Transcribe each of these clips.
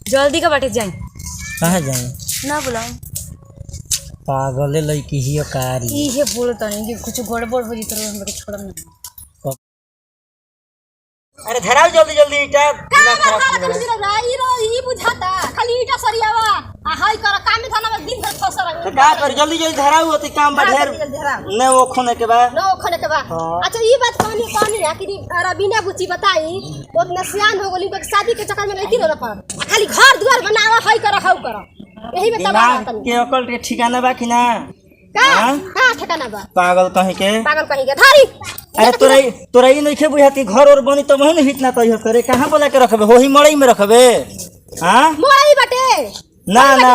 जल्दी का बाटे जाए। कहाँ जाए? ना बुलाओ। पागले लड़की ही कारी। इहे बोलता नहीं कि कुछ गड़बड़ हो जी तो हमके छोड़म ना। अरे धराओ जल्दी जल्दी ईटा। दिमाग खराब कर रहा ई बुझाता खाली ईटा सरियावा आ हाय कर काम में थाना में दिन भर फंस रहा है। का कर जल्दी जल्दी धराओ होती काम बढ़ेर ने वो खोने के बाद अच्छा ये बात कहनी है कि रबीना बुची बताई उतना सियान हो गली शादी के चक्कर में नहीं रोना पड़ खाली घर द्वार बनावा हाय कर हाउ कर यही में तबाह के अकल के ठिकाना बा कि ना? का ठिकाना बा? पागल कहीं के धारी। अरे तोरा ई नहीं बुझाती घर और बनी तो वही हितना तैयार करे कहां बोला के रखबे होही मड़ई में रखबे। हां मड़ई बटे ना ना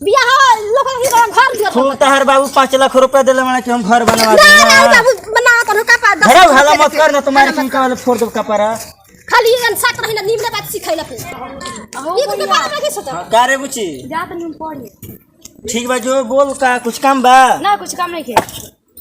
बियाह लोग ही घर दिया फूल तहर बाबू 5 लाख रुपया देले माने कि हम घर बनवा दे ना बाबू बना कर का पा धरा हाला मत कर ना तुम्हारे चिंता वाले फोड़ दो कपड़ा खाली साथ रहिना निमले बात सिखैला फिर ये तो बात में के सोचा का रे बुची जा त नुन पड़ी। ठीक बा जो बोल का कुछ काम बा ना कुछ काम नहीं के।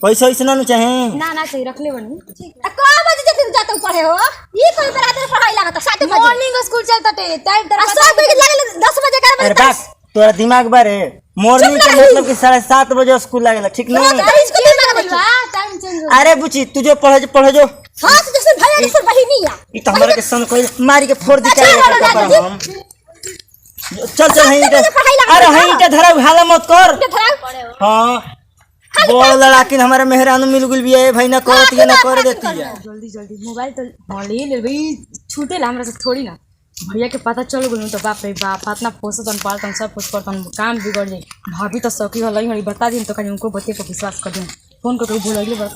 पैसा इसे ना चाहे ना चाहिए रख ले बनी। ठीक है का बजे जते जाते पढ़े हो ये कोई बराबर पढ़ाई लागत 7 बजे मॉर्निंग स्कूल चलता टे टाइम तरह 7 बजे लागल 10 बजे कर अरे बस तोरा दिमाग बारे मॉर्निंग के मतलब कि 7:30 बजे स्कूल लागेला ठीक नहीं? टाइम चेंज हो। अरे बुची तू जो पढ़े जो हां तो जैसे भैया के बहिनी या ई तो हमरा के सन कोई मारी के फोड़ दी करे हम चल अरे हई के धरा हाला मत कर। हां बोल लड़ाकिन हमारे मेहरानू मिल गुल भी है भाई ना करत ये ना कर देती है। जल्दी जल्दी मोबाइल तो ले ले भाई छूटे ला हमरा से थोड़ी ना भैया के पता चल गई तो बाप रे बाप इतना पोसतन पालतन सब कुछ करतन काम बिगड़ जाए। भाभी तो सौकी हो लई बता दी तो कहीं उनको बच्चे पर विश्वास कर दूं फोन करके बोलैले बड़ा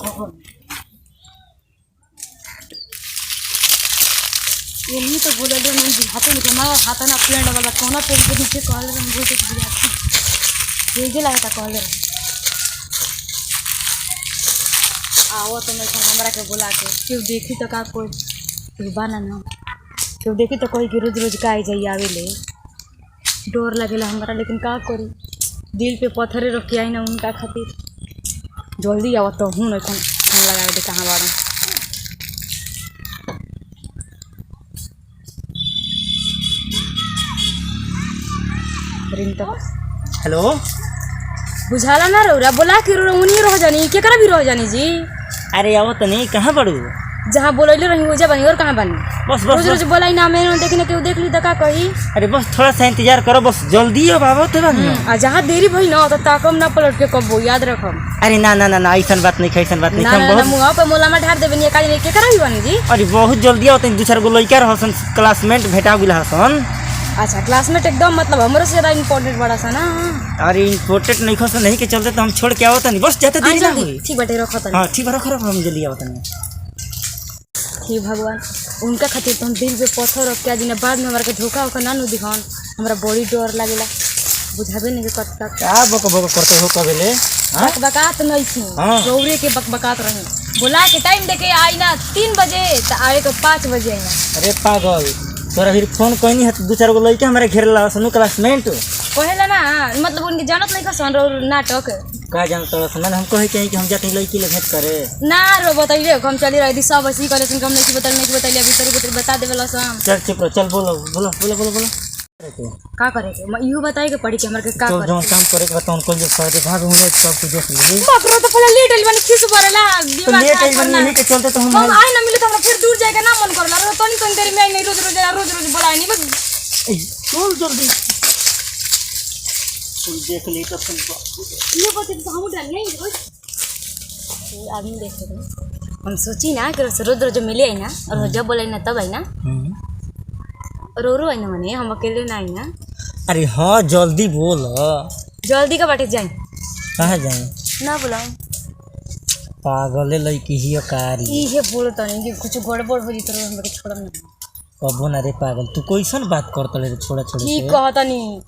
ये नहीं तो बोलैले नहीं हाथ में हमारा हाथ ना फ्रेंड वाला कोना पे के नीचे कॉल हम बोलते ये जे लागता कॉल आओ तो मैं हमरा के बुला के क्यों देखी तो का कोई बाना ना क्यों देखी तो कोई कि रोज रोज का आई जाइए आवेले डर लगेला हमारा लेकिन का करी दिल पे पत्थरे रख के आई ना उनका खातिर जल्दी आओ तो हूँ नहीं फोन लगा दे कहाँ बाड़ा रिंग तो हेलो बुझाला ना रौरा बोला कि उन्हीं रह जानी के करा भी रह जानी जी। अरे आओ तो नहीं कहाँ पड़ू जहाँ बोलैले रही वजह बनी और कहाँ बनी बस रोज रोज बोलाई ना मैंने देखने के देख ली तो का कही। अरे बस थोड़ा सा इंतजार करो बस जल्दी हो बाबा तो आ जहाँ देरी भई ना तो ताकम ना पलट के कब याद रखम। अरे ना ना ना ना ऐसा बात नहीं ऐसा बात नहीं ना ना मुंह पे मोला में ढार देबे का नहीं के करा भी बनी जी। अरे बहुत जल्दी आओ तीन 2-4 गो लड़का रहसन क्लासमेट भेटा गेल हसन। अच्छा क्लासमेट एकदम मतलब हमरो से ज्यादा इम्पोर्टेंट बड़ा सा ना। अरे इम्पोर्टेंट नहीं खस नहीं के चलते तो हम छोड़ के आवत नहीं बस जाते देरी ना होई। ठीक बाटे रखो तनी। हां ठीक रखो हम जल्दी आवत नहीं। हे भगवान उनका खातिर तो हम दिल पे पत्थर रख के आज ने बाद में हमरा के धोखा होकर ना नु दिखान हमरा बड़ी डर लागेला बुझाबे नहीं के कटका का बक बक करते हो कबेले बकबकात नहीं थी गौरे के बकबकात रहे बोला के टाइम देके आई ना 3 बजे तो आए तो 5 बजे आई ना। अरे पागल तोरा फिर फोन कोई नहीं है 2-4 गो लड़का हमारे घेरला सनु क्लासमेट कहेला ना मतलब उनके जानत नहीं का सन नाटक का जानत मैंने हम कहे कि हम जाते लड़की ले भेंट करे ना रो बताइए हम चली रही सब ऐसी कॉलेज हम नहीं बताइए अभी तरी बता देवेला सब चल चुप रह चल बोलो बोलो बोलो बोलो बोलो का करे के मैं इहो बताई के पड़ी के हमरा के का करे जो काम करे के बताऊं कोई जो कर दे भाग होले सब कुछ देख लीजिए बाप रे तो पहले लेट आइल बनी खिस पड़ेला तो लेट आइल बनी नहीं के चलते तो हम आए ना मिले तो हमरा फिर दूर जाएगा ना मन करला रो तो नहीं देर में आई नहीं रोज रोज बोलाई नहीं बस चल जल्दी सुन देख ले तो सुन ये बते तो हम डाल नहीं आदमी देख रहे हम सोची ना कि रोज रोज मिले आई ना और जब बोलाई ना तब आई ना रो आई ना मने हम अकेले ना आई ना। अरे हाँ जल्दी बोल जल्दी का बाटे जाए। कहाँ जाए? ना बुलाओ। पागले लड़की ही कारी। इहे बोलता नहीं कि कुछ गड़बड़ हो जी तो हमके छोड़म ना कबो ना रे पागल तू कैसन बात करत रे छोड़ा छोड़ी ठीक कहता नहीं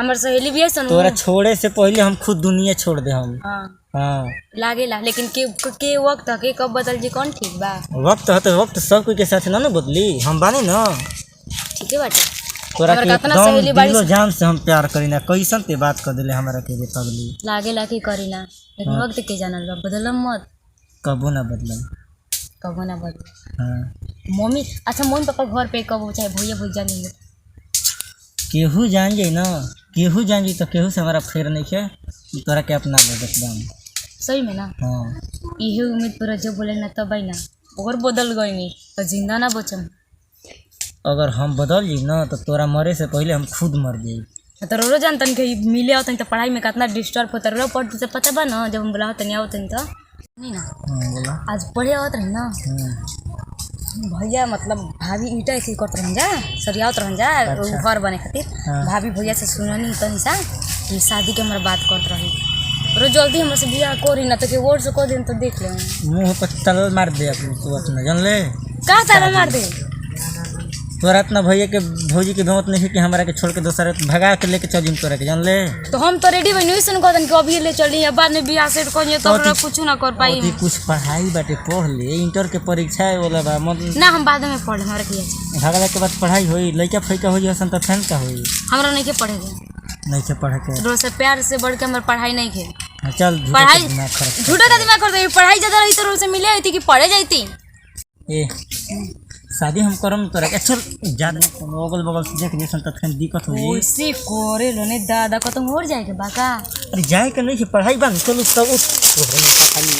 हमर सहेली भी है सन तोरा छोड़े से पहले हम खुद दुनिया छोड़ दे हम। हां हां लागेला लेकिन के वक्त के कब बदल जी कौन ठीक बा वक्त है तो वक्त सब कोई के साथ ना बदली हम बानी ना ठीक है बाटे तोरा के एकदम दिलो जान से हम प्यार करी ना कैसन ते बात कर देले हमरा के रे पगली लागेला कि करी ना लेकिन वक्त के जानल बा बदलम मत कबो ना बदलम हां मम्मी अच्छा मम्मी पापा घर पे कब चाहे भैया भैया नहीं केहू जान जाई ना, केहू जान जाई तो केहू से हमारा फेर नहीं है, तोरा के अपना ले एकदम। सही में ना। हाँ इहे उम्मीद पूरा जब बोले ना तब आई ना और बदल गई नहीं तो जिंदा ना बचम। अगर हम बदल जाई ना तो तोरा मरे से पहले हम खुद मर जाई। तो रो जानतन कि मिले आवतन तो पढ़ाई में कितना डिस्टर्ब होता रो पढ़ते से पता बा ना जब हम बुलाओ तनी आवतन तो नहीं ना। बोला आज पढ़े आवत रही ना भैया मतलब भाभी ईटा ऐसे करते रह जा सरियावत रह जा घर बने खातिर। भाभी भैया से सुननी तनी सा कि शादी के हमारा बात करते रही रो जल्दी हमरा से बियाह करी ना तो के वोट से कर दिन तो देख ले मुँह पर तल मार दे अपने तू अपना जान ले का तारा मार दे। तोरा इतना भैया के भौजी के हिम्मत नहीं है कि हमारा के छोड़ के दूसरा भगा के लेके चल जिम तोरा के जान ले। तो हम तो रेडी बनी सुन कहतन कि अभी ले चली बाद में बियाह सेट करिए तो हमरा कुछ ना कर पाई। कुछ पढ़ाई बाटे पढ़ ले इंटर के परीक्षा वाला बा ना हम बाद में पढ़े हमरा के भगला के बाद पढ़ाई होई लइका फैका होई हसन त फैन का होई हमरा नहीं के पढ़ेगे नहीं के पढ़े के रोज से प्यार से बढ़ के हमार पढ़ाई नहीं के। चल पढ़ाई झूठा का दिमाग कर दे पढ़ाई ज्यादा रही तो रोज से मिले आई थी कि पढ़े जाती। ए शादी हम करम तोरा के चल ज्यादा अगल बगल से देख जैसन त फिर दिक्कत हो जाई। ओसी कोरे लोने दादा खत्म हो जाएगा बाका। अरे जाए के नहीं पढ़ाई बंद चलो सब खाली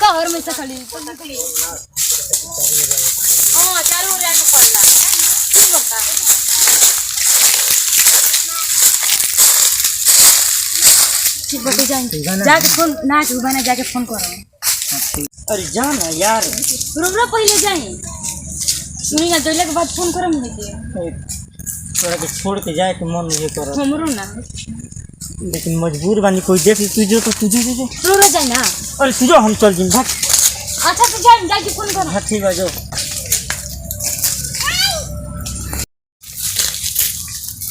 का और में से खाली हां चारों ओर आके पढ़ला की बता ठीक बटे जाके फोन ना के बना जाके फोन करो। अरे जा ना यार रुकना पहले जाए सुनी ना जोइला के बाद फोन करम लेके तोरा के छोड़ के जाए के मन नहीं कर हमरो ना लेकिन मजबूर बानी कोई देख ली तुझे तो तुझे रो जाए ना। अरे तुझे हम चल जिम भाग। अच्छा तो जाके फोन कर। हाँ ठीक है जो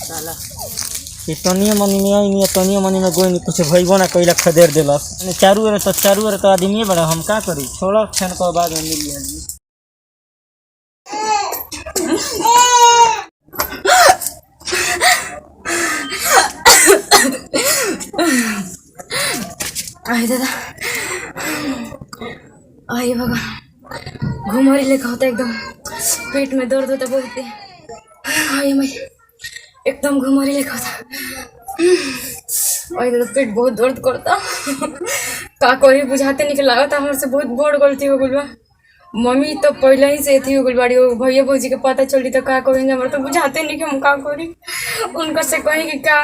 साला ये तनिया मनी में आई नहीं तनिया मनी में गोई नहीं कुछ भइबो ना कइला खदेर देलस चारू रे तो आदमी बड़ा हम का करी छोड़ो छन को बाद में मिल जाई। आई दादा आई भगवान घुमरी लेखा होता एकदम पेट में दर्द होता बहुत आई मैं एकदम घुमरी लेखा होता आई दादा पेट बहुत दर्द करता का करी बुझाते नहीं लगा था हमसे बहुत बड़ गलती हो गई बा। मम्मी तो पहले ही से थी हो गई बाड़ी भैया भौजी के पता चली तो का करेंगे हमारे तो बुझाते नहीं कि हम का करी उनका से कहें कि का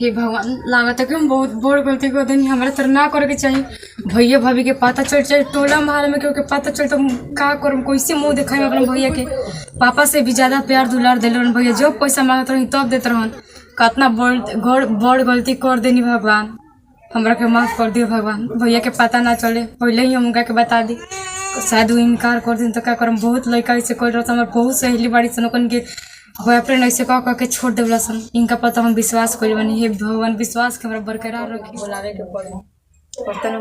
हे भगवान लागत है कि हम बहुत बड़ गलती कर देनी हमारे तरह ना करे के चाहिए। भैया भाभी के पता चल चाहे टोला महल में क्योंकि पता चल तो का करम कैसे मुँह दिखाई अपने भैया के पापा से भी ज्यादा प्यार दुलार दिल रहन भैया जब पैसा मांगत रही तब देते रहन कितना बड़ गलती कर देनी भगवान हमरा के माफ कर दियो भगवान। भैया के पता ना चले पहले ही हम उनका के बता दी शायद वो इनकार कर दिन तो क्या करम बहुत लड़का ऐसे कर रहा हमारे बहुत सहेली बाड़ी सन के बॉयफ्रेंड ऐसे कह के छोड़ देवला सन इनका पता हम विश्वास कर बनी हे भगवान विश्वास के हमरा बरकरार रखी बुलावे के पड़े बर्तन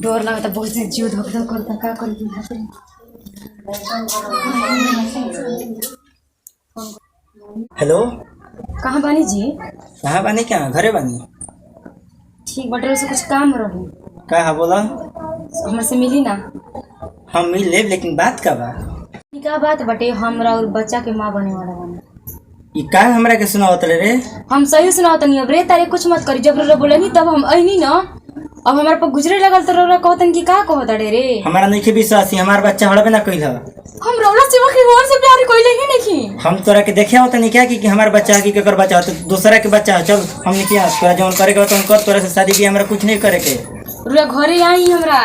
डर लगता बहुत जीव धक धक करता का कर हेलो कहाँ बानी जी कहाँ बानी क्या घरे बानी ठीक बटे से कुछ काम रहो का बोला हमरा से मिली ना हम मिल ले लेकिन बात का बा क्या बात बटे हमरा और बच्चा के माँ बने वाला बने ये का हमरा के सुनावत रे हम सही सुनावत नहीं अब रे तारे कुछ मत करी जब रो बोले नहीं तब हम अइनी ना अब हमारे पर गुजरे लगल तो रो कहतन कि का कहत रे हमारा नहीं के विश्वास हमार बच्चा हड़बे ना कइल हम रोला सिवा के और से प्यार कोई ही नहीं हम तोरा के देखे होता नहीं क्या कि हमार बच्चा की केकर बच्चा तो दूसरा के बच्चा चल हमने क्या तोरा जौन करे के तो कर तोरा से शादी भी हमरा कुछ नहीं करे के रो घरे आई हमरा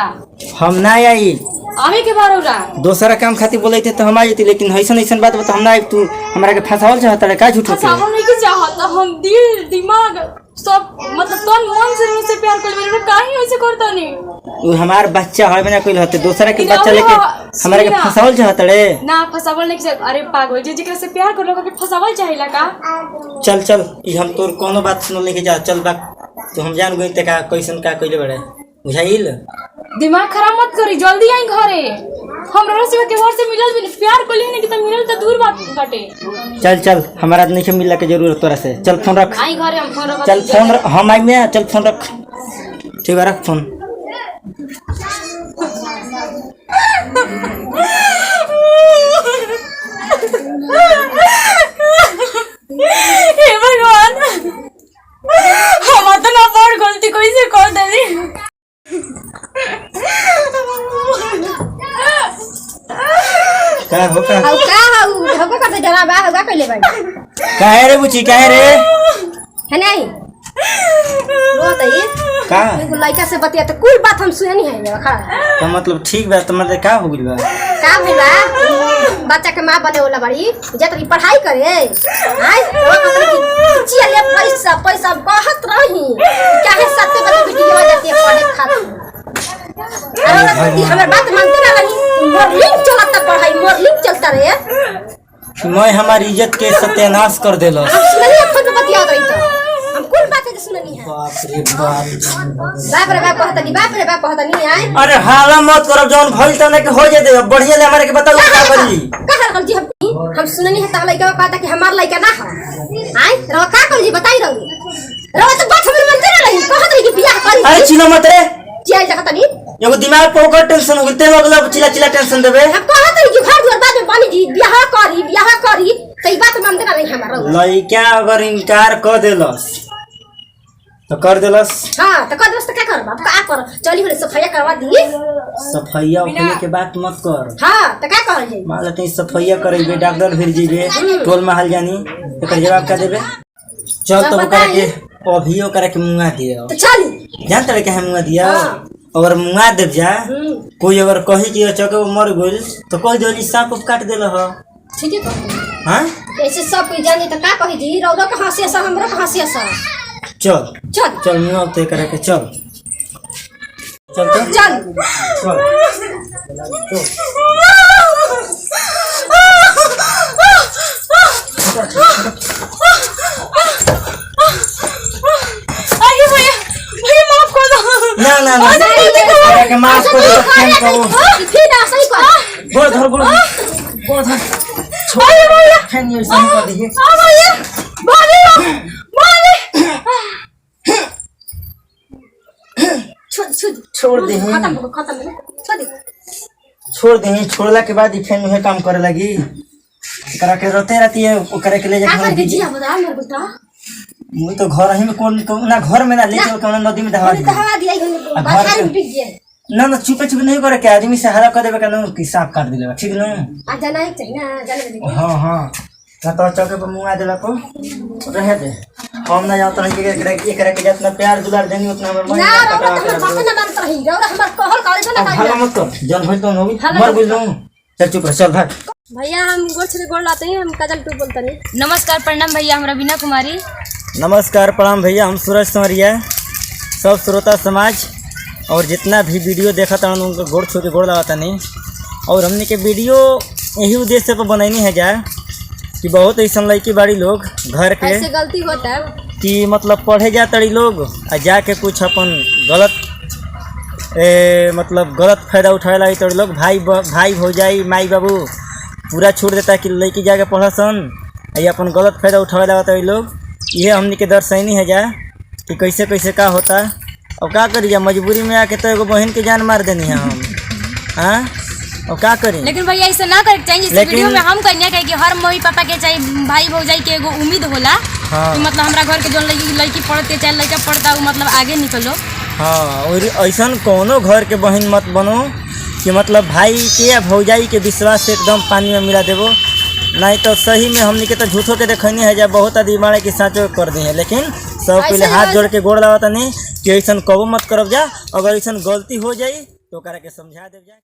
हम ना आई आवे के बार होला दूसरा काम खातिर बोले थे तो हम आ जेती लेकिन ऐसा ऐसा बात बता हम ना तू हमरा के फसावल चाहता है का झूठो के फसावल नहीं के चाहता हम दिल दिमाग सब मतलब तन मन से प्यार कर मेरे काहे ऐसे करता नहीं वो हमार बच्चा हड़बे ना कइल होते दूसरा के बच्चा लेके हमरा के फसावल चाहता रे ना फसावल नहीं के अरे पागल जी जेकरा से प्यार कर लोग के फसावल चाहिला का चल चल ई हम तोर कोनो बात सुन लेके जा चल बा तो हम जान गई ते का कैसन का कइले बड़े बुझाइल दिमाग खराब मत करी, जल्दी आई घरे। हमरा रसिया के घर से मिलल भी नहीं, प्यार कोली नहीं कि त मिलल त दूर बात बाटे। चल चल, हमारा नहीं के मिलने की जरूरत तोरा से। चल फोन रख। आई घरे हम फोन रख। चल फोन हम आई में। चल फोन रख। ठीक है, रख फोन। हे भगवान, हम तो ना बड़ गलती कैसे कर देली। का हो का हाउ का हाउ हो करते जरा बा होगा पहले भाई काहे रे बुची, काहे रे? है नहीं रोत है का एगो लड़का से बतिया तो कुल बात हम सुने नहीं है खा तो मतलब ठीक बा, तो मतलब का हो गइल बा? का भइल बा बच्चा के मां बने वाला बड़ी जतरी पढ़ाई करे हाय वो मतलब चिया ले पैसा पैसा बहुत रही काहे सत्ते बजे वीडियो जाती है पढ़े खातिर अरे हमर बात मानते ना रही मॉर्निंग चलता पढ़ाई मॉर्निंग चलता रे मैं हमारी इज्जत के सत्यानाश कर देलो। हम सुननी अपन तो बतिया रही तो हम कुल बातें सुननी है बाप रे बाप, बाप रे बाप कहता नहीं आए अरे हाला मत करो, जौन भइल त नहीं हो जाए बढ़िया ले। हमारे के बताओ का करी? कहल जी हम सुननी है ता लइका कहता कि हमार लइका ना है आए रो का कर जी बताई रो तो बात हमर मन तेरे रही कहत रही कि बियाह करी। अरे चिलो मत रे, चिया जगत नहीं एगो दिमाग पे ओकर टेंशन हो गइल, मतलब चिला चिला टेंशन देबे। हम कहत रही कि घर दुआर बाद में पानी जी बियाह करी तई बात मानते ना नहीं हमारा लइका अगर इनकार कर देलस तो कर देलस। हां तो कर दोस्त का कर बाप का कर चली होले सफाई करवा दी सफाइया उफाइया के बात मत कर। हां तो का कर जी मान लेते सफाइया करेबे, डॉक्टर फिर जीबे, टोल महल जानी, एकर जवाब का देबे? चल तब करे के अभियो करे के मुंगा दियो। तो चल जान तड़े के हम मुंगा दिया। अगर मुंगा देव जा कोई अगर कही कि चौके मर गइल तो कह दो सांप काट देल हो। ठीक है कहते हां ऐसे सब कोई जाने तो का कही जी रौदा कहां से सब हमरा कहां से सब चल चल चल मुंगा ते करे के चल चल तो चल आगे भैया, भैया माफ कर दो। ना ना ना करे के माफ कर दो, फोन करो। फिर ना सही कर गोड़ धर गोड़ धर छोड़ भैया फैन ये सही कर दीजिए। आ भैया मारे छोड़ दे खत्म छोड़ दे। छोड़ला के बाद ही फैन में काम करे लगी। करा के रोते रहती है, वो करे के ले का जा कर जी हम बता मेरे बेटा मुई तो घर ही में कौन ना घर में ना ले चल के नदी में दहवा और दहवा दिया घर बाहर से- में बिक गया ना ना चुपे चुपे नहीं करे के आदमी से हरा कर देबे का ना कि सांप काट देले ठीक ना। आ जाना ही चाहिए ना जाने दे हां हां ना तो चौके पर मुंगा देला को रहे दे। हम ना जात नहीं के करे के जितना प्यार दुलार देनी उतना हमर मन ना रौदा हमर बात ना मानत रही रौदा हमर कहल करे ना हल्ला मत कर, जन भइल तो होगी मर गइल हूं। चल चुप रह, चल भाग। भैया हम गोड़ से गोड़ लाते हैं हम काजल टू बोलते नहीं नमस्कार प्रणाम भैया, हमरा बीना कुमारी। नमस्कार प्रणाम भैया, हम सूरज संवरिया। सब श्रोता समाज और जितना भी वीडियो देखा था उनको गोड़ छू के गोड़ लगाता नहीं। और हमने के वीडियो यही उद्देश्य पर बनैनी है जा कि बहुत ऐसा लड़की बाड़ी लोग घर के ऐसे गलती होता है कि मतलब पढ़े जा तड़ी लोग और जाके कुछ अपन गलत मतलब गलत फायदा उठाए लगी तड़ी लोग। भाई भौजाई माई बाबू पूरा छूट देता कि लड़की जाके पढ़सन ये अपन गलत फायदा उठाए लगा तड़ी लोग। ये हमने के दर्शनी है जा कि कैसे कैसे का होता। अब का करिए मजबूरी में आके तो एगो बहन के जान मार देनी है हम। हाँ अब का करी? लेकिन भैया ऐसा ना करे चाहिए। जैसे वीडियो में हम कहने कहे कि हर मम्मी पापा के चाहे भाई भौजाई के एगो उम्मीद होला। हाँ। कि मतलब हमरा घर के जो लड़की पढ़ते चाहे लड़का पढ़ता वो मतलब आगे निकलो। हाँ और ऐसा कोनो घर के बहन मत बनो कि मतलब भाई के या भौजाई के विश्वास से एकदम पानी में मिला देवो। नहीं तो सही में हमने के तो झूठों के देखनी है जब बहुत आदमी मारे कि साँचो कर दी है। लेकिन सब पहले हाथ जोड़ के गोड़ लगाता नहीं कि ऐसा कबो मत करब जा। अगर ऐसा गलती हो जाई तो करा के समझा देव जा।